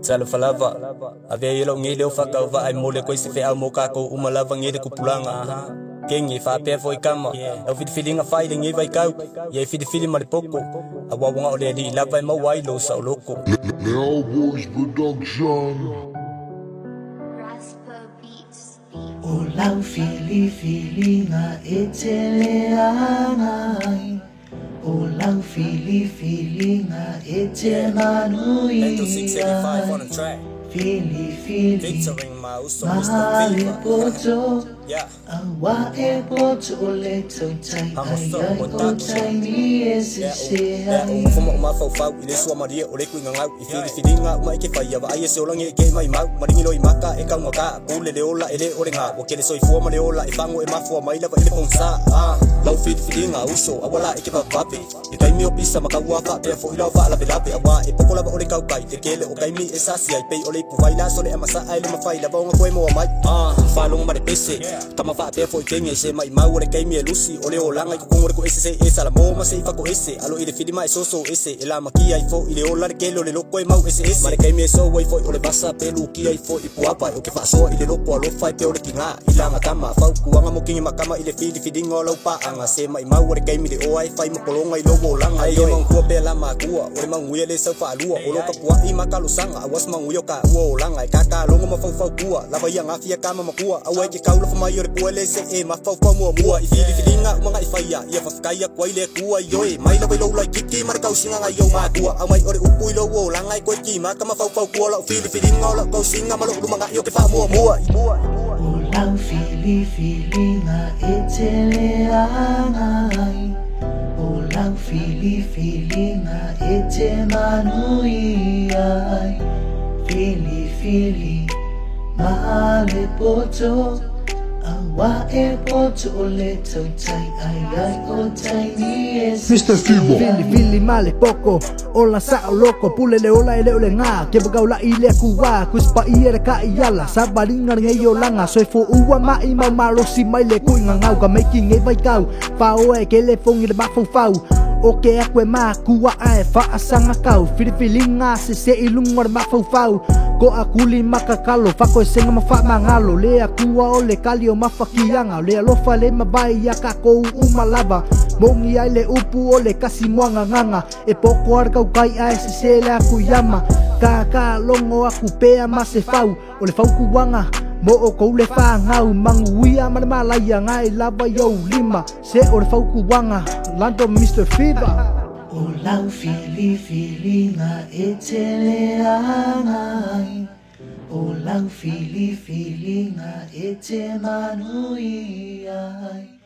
Salo falava ave yelo ngile ufaka uva ai mole ko isi fe au moka ko umalava ngile kupulanga kengi fa pe foi kama au fit feeling fa ile ngi vai kau ye fit feeling mari poko awa wonga ole di lava ma wai lo sa loko Leo Boys Production. Olau fili nga etele angai. Olau fili nga etele manui. 685 on the track. Fili Featuring my uso Mr. mahali Viva. poto. Yeah. Awa e poto ole toitai ai otai ni ese ai. Fuma uma fau ile sua maria ole ku ngangau i fili nga mai ke fai ava ai se ola nge ke mai mau maringi loi maka e ka ngaka ku le ola ele ore nga wo ke soi fu ma le ola e fango e mafu mai lava ile ponsa lau fili nga uso awala e ke papape e kai mi opisa makawa fa pe fo ila fa la pelape awa e pokola ba ole kau kai te kele o kai mi esasi ai pe ole pu vai la sole amasa ai le mafai la ba nga ko mo mai falong ma de pese tama fa pe fo kenge se mai mau ole kai mi lusi ole ola ngai ko ngore ko ese e sala mo ma se fa ko ese alo ile fili mai so ese ela makia i fo ile ola ke lo le loko e mau ese mare kai me so wai fo ole basa pe lu ki ai fo i puapa o ke fa so ile loko alo fai pe ole kinga ila matama fa ku anga mo kinga makama ile fili ngolo pa anga se mai mau ole kai mi de o ai fai mo kolonga i logo langa ai mo ku pe la makua ole mangu ile so fa lua o lo ka pua i makalo sanga awas mangu yo ka o langa ka ka longo mo fa kua la ba yang afia kama makua awe ke kaulo fa mai ole ku ele se e ma fa mo bua i fili nga mga i fai ya fa kaya kwa ile ku ai yo mai la lo la kiki mare kau singa ngai yo ma tua amai ore upui lo wo langai ko ki ma kama fau ku lo fili ngola kau singa malo lumanga yo ke fa mua Olau fili nga etele angai. Olau fili nga etele manui ai. Fili mahali poto. Awa e poto ole toitai ai otai ni ese Mr. Fibo. Fili male poco ola sa loco pulele ola ele ole nga ke bagau la ile kuwa kuspa iere ka iala sabaringa ngeyo langa soy fo uwa mai mau malo si mai le ku ngau ka making e vai kau fa o e ke le fong ile ba fau oke aku e ma kuwa ai fa asanga kau fili nga se ilung ngor ma fau ko aku lima kakalo fa ko senga ma fa mangalo le aku ole kalio ma fa kianga le lo fa le ma bai ya ka ko umalava mongi ai le upu ole kasi moanga nganga e poko ar kau kai ai se le aku yama ka longo aku pea ma se fau ole fau kuwanga mo o ko le fa ngau manguia ma malaya ngai lava yo lima se ole fau kuwanga lando Mr. Fiba. Olau fili nga etele angai. Olau fili nga etele manui ai.